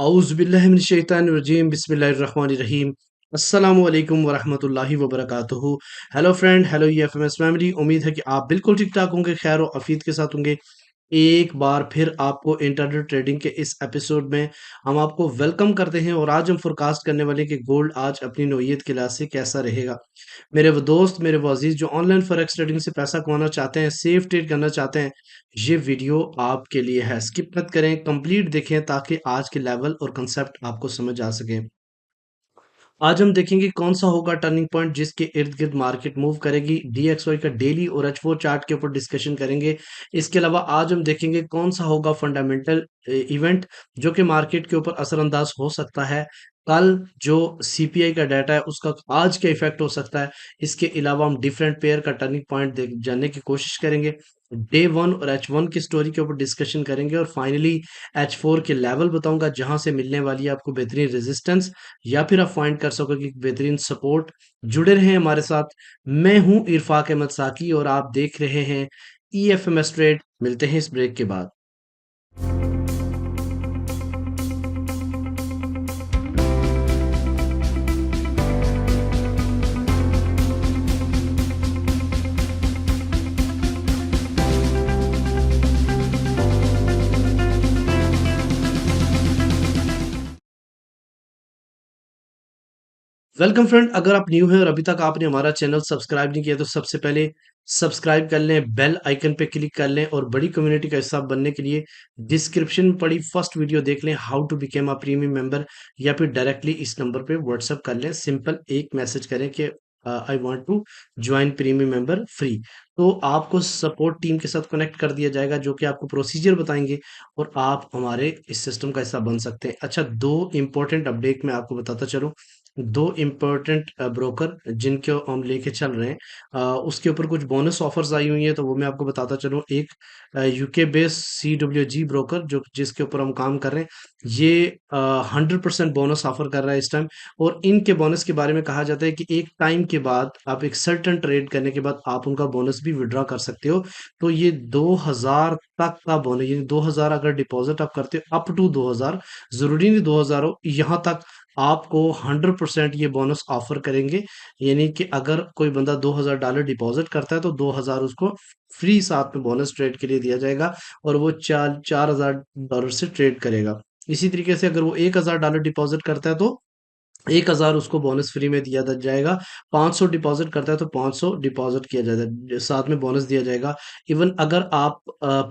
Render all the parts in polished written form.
औज़ुबिल्लाहिमिनश्शैतानिर्रजीम बिस्मिल्लाहिर्रहमानिर्रहीम अस्सलामु अलैकुम वरहमतुल्लाहि वबरकातुहू। Hello friend, hello EFMS family. उम्मीद है कि आप बिल्कुल ठीक-ठाक होंगे, खैर और आफियत के साथ होंगे। एक बार फिर आपको इंटरनेट ट्रेडिंग के इस एपिसोड में हम आपको वेलकम करते हैं और आज हम फोरकास्ट करने वाले हैं कि गोल्ड आज अपनी नौइयत के लिहाज से कैसा रहेगा। मेरे वो दोस्त, मेरे वो अजीज जो ऑनलाइन फॉरेक्स ट्रेडिंग से पैसा कमाना चाहते हैं, सेफ ट्रेड करना चाहते हैं, ये वीडियो आपके लिए है। स्किप मत करें, कंप्लीट देखें ताकि आज के लेवल और कंसेप्ट आपको समझ आ सके। आज हम देखेंगे कौन सा होगा टर्निंग पॉइंट जिसके इर्द गिर्द मार्केट मूव करेगी। डीएक्सवाई का डेली और एच4 चार्ट के ऊपर डिस्कशन करेंगे। इसके अलावा आज हम देखेंगे कौन सा होगा फंडामेंटल इवेंट जो कि मार्केट के ऊपर असरअंदाज हो सकता है। कल जो सीपीआई का डाटा है उसका आज क्या इफेक्ट हो सकता है। इसके अलावा हम डिफरेंट पेयर का टर्निंग पॉइंट जानने की कोशिश करेंगे। डे वन और एच1 की स्टोरी के ऊपर डिस्कशन करेंगे और फाइनली एच4 के लेवल बताऊंगा जहां से मिलने वाली है आपको बेहतरीन रेजिस्टेंस या फिर आप फाइंड कर सकोगे कि बेहतरीन सपोर्ट। जुड़े रहें हमारे साथ। मैं हूं इरफाक अहमद साकी और आप देख रहे हैं ईएफएमएस ट्रेड। मिलते हैं इस ब्रेक के बाद। वेलकम फ्रेंड, अगर आप न्यू हैं और अभी तक आपने हमारा चैनल सब्सक्राइब नहीं किया तो सबसे पहले सब्सक्राइब कर लें, बेल आइकन पे क्लिक कर लें और बड़ी कम्युनिटी का हिस्सा बनने के लिए डिस्क्रिप्शन में पड़ी फर्स्ट वीडियो देख लें, how to become a premium member, या फिर डायरेक्टली इस नंबर पे व्हाट्सअप कर लें। सिंपल एक मैसेज करें कि I want to join premium member free, तो आपको सपोर्ट टीम के साथ कनेक्ट कर दिया जाएगा जो कि आपको प्रोसीजर बताएंगे और आप हमारे इस सिस्टम का हिस्सा बन सकते हैं। अच्छा, दो इंपॉर्टेंट अपडेट मैं आपको बताता चलूं। दो इम्पोर्टेंट ब्रोकर जिनको हम लेके चल रहे हैं, उसके ऊपर कुछ बोनस ऑफर्स आई हुई है तो वो मैं आपको बताता चलूँ। एक यूके बेस्ड CWG ब्रोकर जो जिसके ऊपर हम काम कर रहे हैं, ये 100% बोनस ऑफर कर रहा है इस टाइम। और इनके बोनस के बारे में कहा जाता है कि एक टाइम के बाद आप एक सर्टन ट्रेड करने के बाद आप उनका बोनस भी विड्रॉ कर सकते हो। तो ये 2000 तक का बोनस, ये 2000 अगर डिपॉजिट आप करते हो अप टू 2000, जरूरी नहीं 2000 हो, यहाँ तक आपको 100% ये बोनस ऑफर करेंगे। यानी कि अगर कोई बंदा $2000 डिपॉजिट करता है तो 2000 उसको फ्री साथ में बोनस ट्रेड के लिए दिया जाएगा और वो 4000 से ट्रेड करेगा। इसी तरीके से अगर वो $1000 डिपॉजिट करता है तो 1000 उसको बोनस फ्री में दिया जाएगा। 500 डिपॉजिट करता है तो 500 डिपॉजिट किया जाएगा, साथ में बोनस दिया जाएगा। इवन अगर आप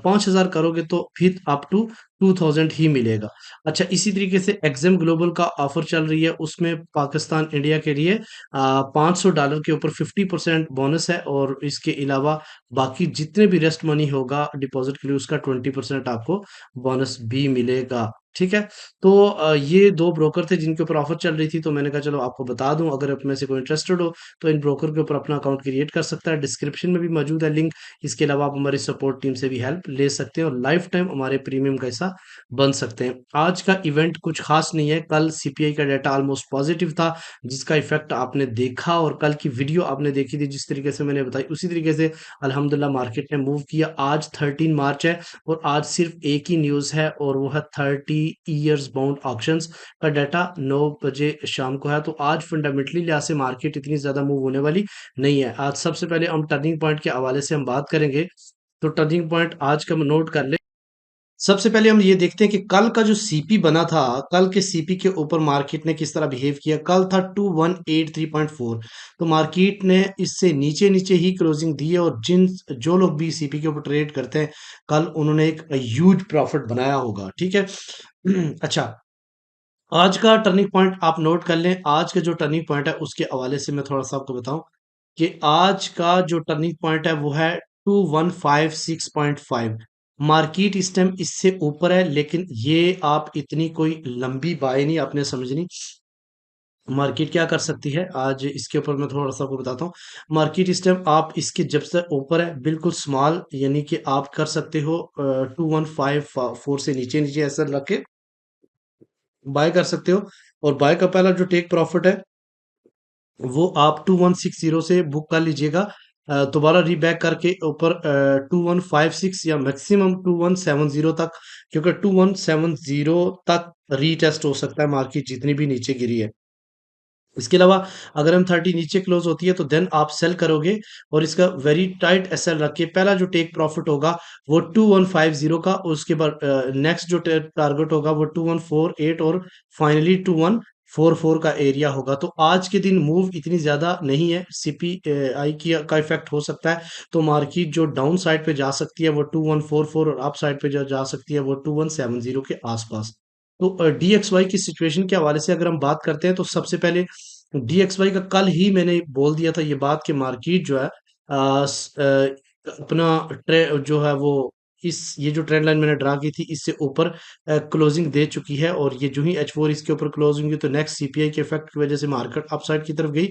5000 करोगे तो फिर अप टू 2000 ही मिलेगा। अच्छा, इसी तरीके से एग्जिम ग्लोबल का ऑफर चल रही है, उसमें पाकिस्तान इंडिया के लिए $500 के ऊपर 50% बोनस है और इसके अलावा बाकी जितने भी रेस्ट मनी होगा डिपॉजिट के लिए उसका 20% आपको बोनस भी मिलेगा। ठीक है। तो ये दो ब्रोकर थे जिनके ऊपर ऑफर चल रही थी, तो मैंने कहा चलो आपको बता दूं, अगर आप में से कोई इंटरेस्टेड हो तो इन ब्रोकर के ऊपर अपना अकाउंट क्रिएट कर सकता है। डिस्क्रिप्शन में भी मौजूद है लिंक। इसके अलावा आप हमारी सपोर्ट टीम से भी हेल्प ले सकते हैं और लाइफ टाइम हमारे प्रीमियम का हिस्सा बन सकते हैं। आज का इवेंट कुछ खास नहीं है। कल सीपीआई का डाटा ऑलमोस्ट पॉजिटिव था जिसका इफेक्ट आपने देखा और कल की वीडियो आपने देखी थी, जिस तरीके से मैंने बताई उसी तरीके से अल्हम्दुलिल्लाह मार्केट ने मूव किया। आज 13 मार्च है और आज सिर्फ एक ही न्यूज़ है और वो है 30 ईयर्स बाउंड ऑक्शंस का डाटा 9 बजे शाम को है। तो आज फंडामेंटली लिहाज से मार्केट इतनी ज़्यादा मूव होने वाली नहीं है। आज सबसे पहले हम टर्निंग पॉइंट के हवाले से हम बात करेंगे। तो टर्निंग पॉइंट आज का हम नोट कर ले। सबसे पहले हम ये देखते हैं कि कल का जो सीपी बना था, कल के सीपी के ऊपर मार्केट ने किस तरह बिहेव किया। कल था 2183.4, तो मार्केट ने इससे नीचे नीचे ही क्लोजिंग दी है और जिन जो लोग भी सीपी के ऊपर ट्रेड करते हैं कल उन्होंने एक ह्यूज प्रॉफिट बनाया होगा। ठीक है। अच्छा, आज का टर्निंग पॉइंट आप नोट कर लें। आज का जो टर्निंग पॉइंट है उसके हवाले से मैं थोड़ा सा आपको बताऊं कि आज का जो टर्निंग पॉइंट है वो है 2156.5। मार्केट इस टाइम इससे ऊपर है लेकिन ये आप इतनी कोई लंबी बाय नहीं आपने समझनी। मार्केट क्या कर सकती है आज इसके ऊपर मैं थोड़ा सा आपको बताता हूँ। मार्केट इस टाइम आप इसके जब से ऊपर है बिल्कुल स्मॉल, यानी कि आप कर सकते हो 2154 से नीचे नीचे ऐसा रख के बाय कर सकते हो। और बाय का पहला जो टेक प्रॉफिट है वो आप 2160 से बुक कर लीजिएगा। दोबारा रीबैक करके ऊपर 2156 या मैक्सिमम 2170 तक, क्योंकि 2170 तक रीटेस्ट हो सकता है मार्केट जितनी भी नीचे गिरी है। इसके अलावा अगर हम 30 नीचे क्लोज होती है तो देन आप सेल करोगे और इसका वेरी टाइट एसएल रख के पहला जो टेक प्रॉफिट होगा वो 2150 का, उसके बाद नेक्स्ट जो टारगेट होगा वो 2148 और फाइनली 2144 का एरिया होगा। तो आज के दिन मूव इतनी ज्यादा नहीं है, सीपीआई की का इफेक्ट हो सकता है, तो मार्केट जो डाउन साइड पे जा सकती है वो 2144 और अप साइड पे जो जा सकती है वो 2170 के आसपास। तो डीएक्सवाई की सिचुएशन के हवाले से अगर हम बात करते हैं तो सबसे पहले डीएक्सवाई का कल ही मैंने बोल दिया था ये बात कि मार्केट जो है अपना जो है वो इस ये जो ट्रेंड लाइन मैंने ड्रा की थी इससे ऊपर क्लोजिंग दे चुकी है, और ये जो ही H4 इसके ऊपर क्लोजिंग हुई तो नेक्स्ट सीपीआई के इफेक्ट की वजह से मार्केट अपसाइड की तरफ गई,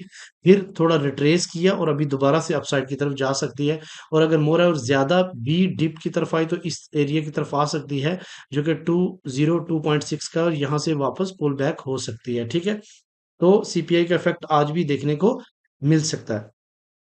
फिर थोड़ा रिट्रेस किया और अभी दोबारा से अपसाइड की तरफ जा सकती है। और अगर मोर और ज्यादा भी डिप की तरफ आई तो इस एरिया की तरफ आ सकती है जो कि 202.6 का, और यहाँ से वापस पुल बैक हो सकती है। ठीक है, तो सीपीआई का इफेक्ट आज भी देखने को मिल सकता है।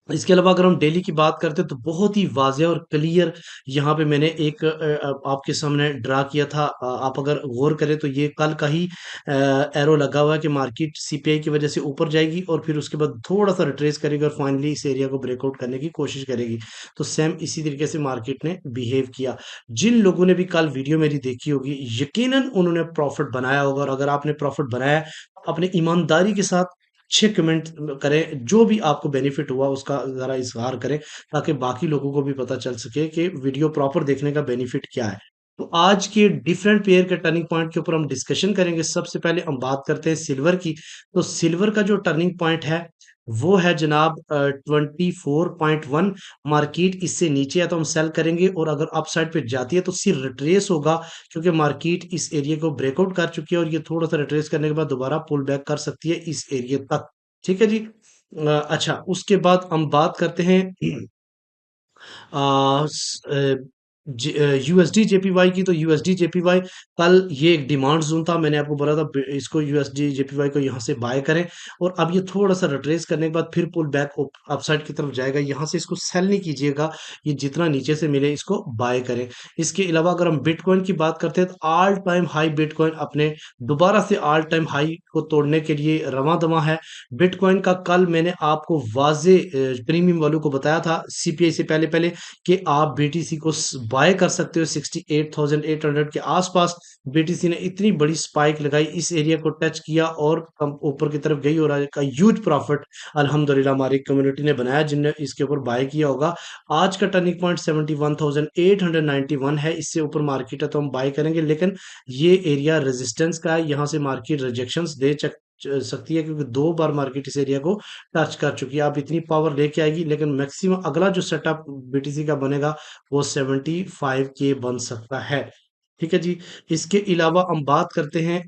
इसके अलावा अगर हम डेली की बात करते हैं तो बहुत ही वाज़ेह और क्लियर यहाँ पे मैंने एक आपके सामने ड्रा किया था। आप अगर गौर करें तो ये कल का ही एरो लगा हुआ है कि मार्केट सीपीआई की वजह से ऊपर जाएगी और फिर उसके बाद थोड़ा सा रिट्रेस करेगी और फाइनली इस एरिया को ब्रेकआउट करने की कोशिश करेगी। तो सेम इसी तरीके से मार्केट ने बिहेव किया। जिन लोगों ने भी कल वीडियो मेरी देखी होगी यकीनन उन्होंने प्रॉफिट बनाया होगा, और अगर आपने प्रॉफिट बनाया है अपनी ईमानदारी के साथ अच्छे कमेंट करें, जो भी आपको बेनिफिट हुआ उसका ज़रा इज़हार करें ताकि बाकी लोगों को भी पता चल सके कि वीडियो प्रॉपर देखने का बेनिफिट क्या है। तो आज के डिफरेंट पेयर के टर्निंग पॉइंट के ऊपर हम डिस्कशन करेंगे। सबसे पहले हम बात करते हैं सिल्वर की। तो सिल्वर का जो टर्निंग पॉइंट है वो है जनाब 24.1। मार्केट इससे नीचे है तो हम सेल करेंगे, और अगर अपसाइड पे जाती है तो सिर्फ रिट्रेस होगा, क्योंकि मार्केट इस एरिया को ब्रेकआउट कर चुकी है और ये थोड़ा सा रिट्रेस करने के बाद दोबारा पुल बैक कर सकती है इस एरिया तक। ठीक है जी। अच्छा, उसके बाद हम बात करते हैं यूएसडी जेपीवाई की। तो यूएसडी जेपीवाई कल ये एक डिमांड जोन था, मैंने आपको बोला था इसको यूएसडी जेपीवाई को यहाँ से बाय करें, और अब ये थोड़ा सा रिट्रेस करने के बाद फिर पुल बैक अपसाइड की तरफ जाएगा। यहाँ से इसको सेल नहीं कीजिएगा, ये जितना नीचे से मिले इसको बाय करें। इसके अलावा अगर हम बिटकॉइन की बात करते हैं तो ऑल टाइम हाई बिटकॉइन अपने दोबारा से ऑल टाइम हाई को तोड़ने के लिए रवां दवा है। बिटकॉइन का कल मैंने आपको वाजे प्रीमियम वालों को बताया था सीपीआई से पहले पहले कि आप बीटीसी को बाय कर सकते हो 68,800 के आसपास। बीटीसी ने इतनी बड़ी स्पाइक लगाई, इस एरिया को टच किया और कम ऊपर की तरफ गई, और आज का ह्यूज प्रॉफिट अल्हम्दुलिल्लाह हमारी कम्युनिटी ने बनाया जिनने इसके ऊपर बाय किया होगा। आज का टर्निंग पॉइंट 71,891 है, इससे ऊपर मार्केट है तो हम बाय करेंगे, लेकिन ये एरिया रेजिस्टेंस का है, यहाँ से मार्केट रिजेक्शंस दे सकती है, क्योंकि दो बार मार्केट इस एरिया को टच कर चुकी है। आप इतनी पावर लेके आएगी, लेकिन मैक्सिमम अगला जो सेटअप बीटीसी का बनेगा वो 75 के बन सकता है। ठीक है जी। इसके अलावा हम बात करते हैं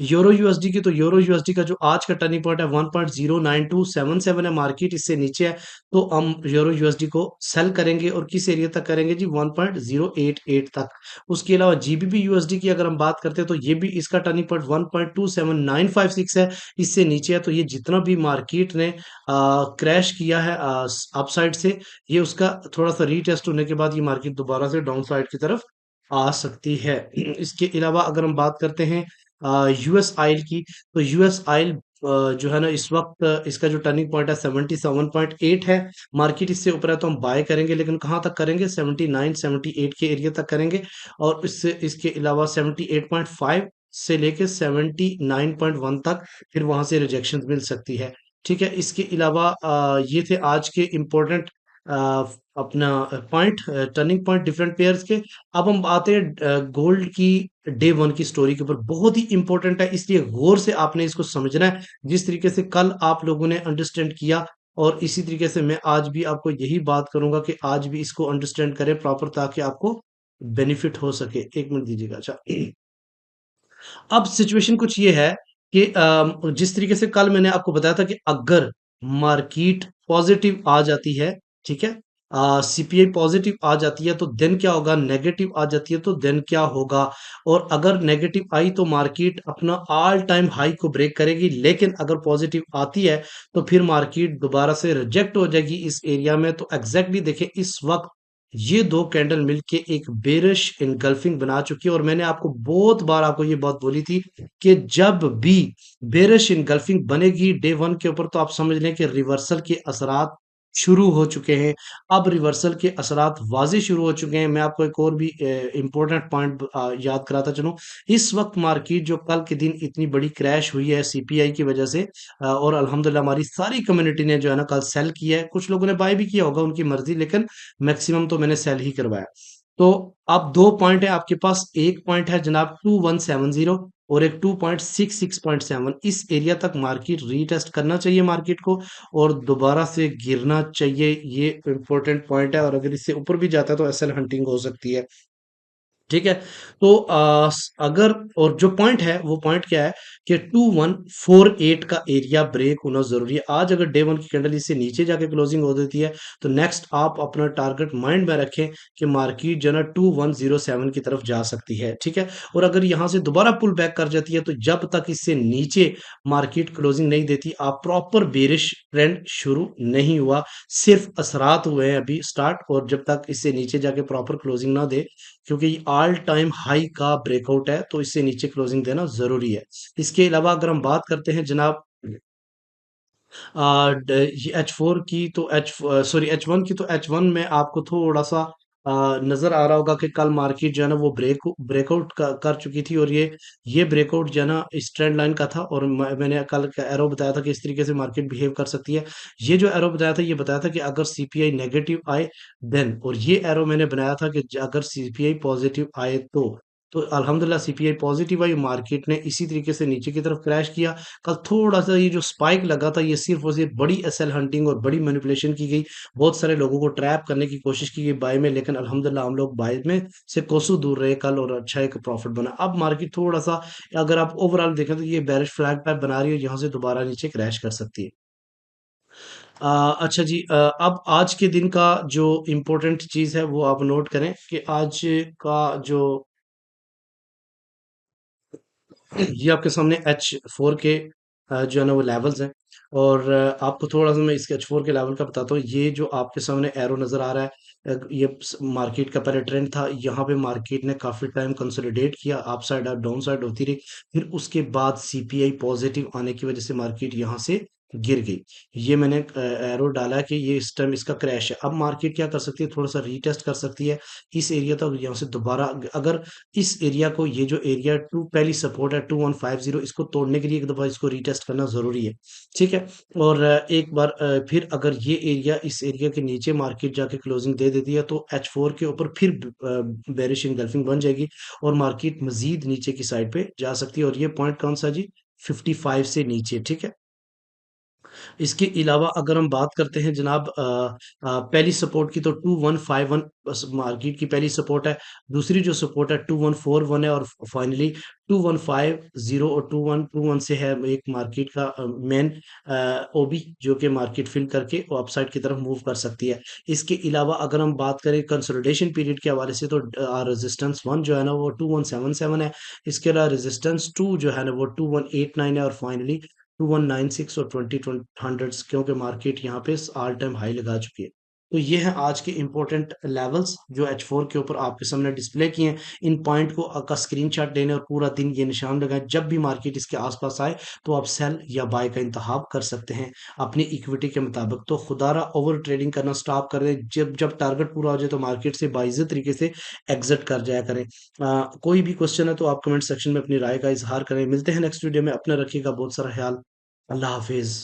यूरो यूएसडी की। तो यूरो यूएसडी का जो आज का टर्निंग पॉइंट है 1.09277 है, मार्केट इससे नीचे है तो हम यूरो यूएसडी को सेल करेंगे, और किस एरिया तक करेंगे जी 1.088 तक। उसके अलावा जीबीपी यूएसडी की अगर हम बात करते हैं तो ये भी इसका टर्निंग पॉइंट 1.27956 है, इससे नीचे है। तो ये जितना भी मार्केट ने क्रैश किया है अपसाइड से, ये उसका थोड़ा सा रीटेस्ट होने के बाद ये मार्केट दोबारा से डाउन साइड की तरफ आ सकती है। इसके अलावा अगर हम बात करते हैं यूएस ऑयल की, तो यूएस ऑयल जो है ना इस वक्त इसका जो टर्निंग पॉइंट है 77.8 है, मार्केट इससे ऊपर है तो हम बाय करेंगे, लेकिन कहाँ तक करेंगे 79 78 के एरिया तक करेंगे, और इससे इसके अलावा 78.5 से लेके 79.1 तक फिर वहां से रिजेक्शन मिल सकती है। ठीक है, इसके अलावा ये थे आज के इम्पोर्टेंट अपना point, turning point different pairs के। अब हम आते हैं गोल्ड की डे वन की स्टोरी के ऊपर। बहुत ही इंपॉर्टेंट है, इसलिए गौर से आपने इसको समझना है, जिस तरीके से कल आप लोगों ने अंडरस्टैंड किया, और इसी तरीके से मैं आज भी आपको यही बात करूंगा कि आज भी इसको अंडरस्टैंड करें प्रॉपर, ताकि आपको बेनिफिट हो सके। एक मिनट दीजिएगा। अच्छा, अब सिचुएशन कुछ ये है कि जिस तरीके से कल मैंने आपको बताया था कि अगर मार्केट पॉजिटिव आ जाती है, ठीक है, सीपीआई पॉजिटिव आ जाती है तो देन क्या होगा, नेगेटिव आ जाती है तो देन क्या होगा। और अगर नेगेटिव आई तो मार्केट अपना ऑल टाइम हाई को ब्रेक करेगी, लेकिन अगर पॉजिटिव आती है तो फिर मार्केट दोबारा से रिजेक्ट हो जाएगी इस एरिया में। तो एग्जैक्टली देखें इस वक्त ये दो कैंडल मिलके एक बेरिश इनगल्फिंग बना चुकी है। और मैंने आपको बहुत बार आपको ये बात बोली थी कि जब भी बेरिश इनगल्फिंग बनेगी डे वन के ऊपर, तो आप समझ लें कि रिवर्सल के असरात शुरू हो चुके हैं। अब रिवर्सल के असरात वाज़ेह शुरू हो चुके हैं। मैं आपको एक और भी इम्पोर्टेंट पॉइंट याद कराता चलूँ। इस वक्त मार्केट जो कल के दिन इतनी बड़ी क्रैश हुई है सीपीआई की वजह से, और अल्हम्दुलिल्लाह हमारी सारी कम्युनिटी ने जो है ना कल सेल किया है। कुछ लोगों ने बाय भी किया होगा, उनकी मर्जी, लेकिन मैक्सिमम तो मैंने सेल ही करवाया। तो अब दो पॉइंट है आपके पास। एक पॉइंट है जनाब 2170 और एक 2.66.7। इस एरिया तक मार्केट रीटेस्ट करना चाहिए मार्केट को, और दोबारा से गिरना चाहिए। ये इंपॉर्टेंट पॉइंट है, और अगर इससे ऊपर भी जाता है तो एसएल हंटिंग हो सकती है। ठीक है। तो अगर, और जो पॉइंट है वो पॉइंट क्या है कि 2148 का एरिया ब्रेक होना जरूरी है। आज अगर डे वन की कैंडल इससे नीचे जाके क्लोजिंग हो देती है तो नेक्स्ट आप अपना टारगेट माइंड में रखें कि मार्केट जो है ना 2107 की तरफ जा सकती है। ठीक है। और अगर यहां से दोबारा पुल बैक कर जाती है तो जब तक इससे नीचे मार्केट क्लोजिंग नहीं देती, आप प्रॉपर बेरिश ट्रेंड शुरू नहीं हुआ, सिर्फ असरात हुए हैं अभी स्टार्ट। और जब तक इससे नीचे जाके प्रॉपर क्लोजिंग ना दे, क्योंकि ऑल टाइम हाई का ब्रेकआउट है, तो इससे नीचे क्लोजिंग देना जरूरी है। इसके अलावा अगर हम बात करते हैं जनाब H4 की, तो H1 की, तो H1 में आपको थोड़ा सा नजर आ रहा होगा कि कल मार्केट जो है ना वो ब्रेकआउट कर चुकी थी। और ये ब्रेकआउट जो है ना इस ट्रेंड लाइन का था, और मैंने कल का एरो बताया था कि इस तरीके से मार्केट बिहेव कर सकती है। ये जो एरो बताया था, ये बताया था कि अगर सीपीआई नेगेटिव आए देन, और ये एरो मैंने बनाया था कि अगर सीपीआई पॉजिटिव आए तो अल्हम्दुलिल्लाह सीपीआई पॉजिटिव आई, मार्केट ने इसी तरीके से नीचे की तरफ क्रैश किया। कल थोड़ा सा ये जो स्पाइक लगा था, ये सिर्फ और सिर्फ बड़ी एसएल हंटिंग और बड़ी मैनिपुलेशन की गई। बहुत सारे लोगों को ट्रैप करने की कोशिश की गई बाय में, लेकिन अल्हम्दुलिल्लाह हम लोग बाय में से कोसों दूर रहे कल, और अच्छा एक प्रॉफिट बना। अब मार्केट थोड़ा सा, अगर आप ओवरऑल देखें तो ये बेरिश फ्लैग टाइप बना रही है, यहाँ से दोबारा नीचे क्रैश कर सकती है। अच्छा जी, अब आज के दिन का जो इम्पोर्टेंट चीज़ है वो आप नोट करें कि आज का जो, ये आपके सामने H4 के जो है ना वो लेवल्स हैं। और आपको थोड़ा सा मैं इसके H4 के लेवल का बताता हूँ। ये जो आपके सामने एरो नज़र आ रहा है, ये मार्केट का पहले ट्रेंड था। यहाँ पे मार्केट ने काफ़ी टाइम कंसोलिडेट किया, up side up down side होती रही। फिर उसके बाद सीपीआई पॉजिटिव आने की वजह से मार्केट यहाँ से गिर गई। ये मैंने एरो डाला कि ये इस टाइम इसका क्रैश है। अब मार्केट क्या कर सकती है, थोड़ा सा रीटेस्ट कर सकती है इस एरिया तक, यहाँ से दोबारा अगर इस एरिया को, ये जो एरिया टू पहली सपोर्ट है 2150, इसको तोड़ने के लिए एक दफा इसको रीटेस्ट करना जरूरी है। ठीक है। और एक बार फिर अगर ये एरिया, इस एरिया के नीचे मार्केट जाके क्लोजिंग दे देती है तो H4 के ऊपर फिर बेरिश इनगल्फिंग बन जाएगी, और मार्केट मजीद नीचे की साइड पे जा सकती है। और ये पॉइंट कौन सा जी, 55 से नीचे। ठीक है। इसके अलावा अगर हम बात करते हैं जनाब पहली सपोर्ट की, तो 2151 बस मार्केट की पहली सपोर्ट है। दूसरी जो सपोर्ट है 2141 है, और फाइनली 2150 और 2121 से है एक मार्केट का मेन ओबी, जो कि मार्केट फिल करके वो अपसाइड की तरफ मूव कर सकती है। इसके अलावा अगर हम बात करें कंसोलिडेशन पीरियड के हवाले से, तो रेजिस्टेंस वन जो है ना वो 2177 है। इसके अलावा रेजिस्टेंस टू जो है ना वो 2189 है, और फाइनली 2196 और 20 हंड्रेड्स, क्योंकि मार्केट यहाँ पे ऑल टाइम हाई लगा चुकी है। तो ये है आज के इंपॉर्टेंट लेवल्स जो H4 के ऊपर आपके सामने डिस्प्ले किए हैं। इन पॉइंट को का स्क्रीनशॉट लेने और पूरा दिन ये निशान लगाएं। जब भी मार्केट इसके आसपास आए तो आप सेल या बाय का इंतखाब कर सकते हैं अपनी इक्विटी के मुताबिक। तो खुदारा ओवर ट्रेडिंग करना स्टॉप कर दें। जब जब टारगेट पूरा हो जाए तो मार्केट से बाइज़ तरीके से एग्जिट कर जाया करें। कोई भी क्वेश्चन है तो आप कमेंट सेक्शन में अपनी राय का इजहार करें। मिलते हैं नेक्स्ट वीडियो में। अपना रखिएगा बहुत सारा ख्याल। अल्लाह हाफिज।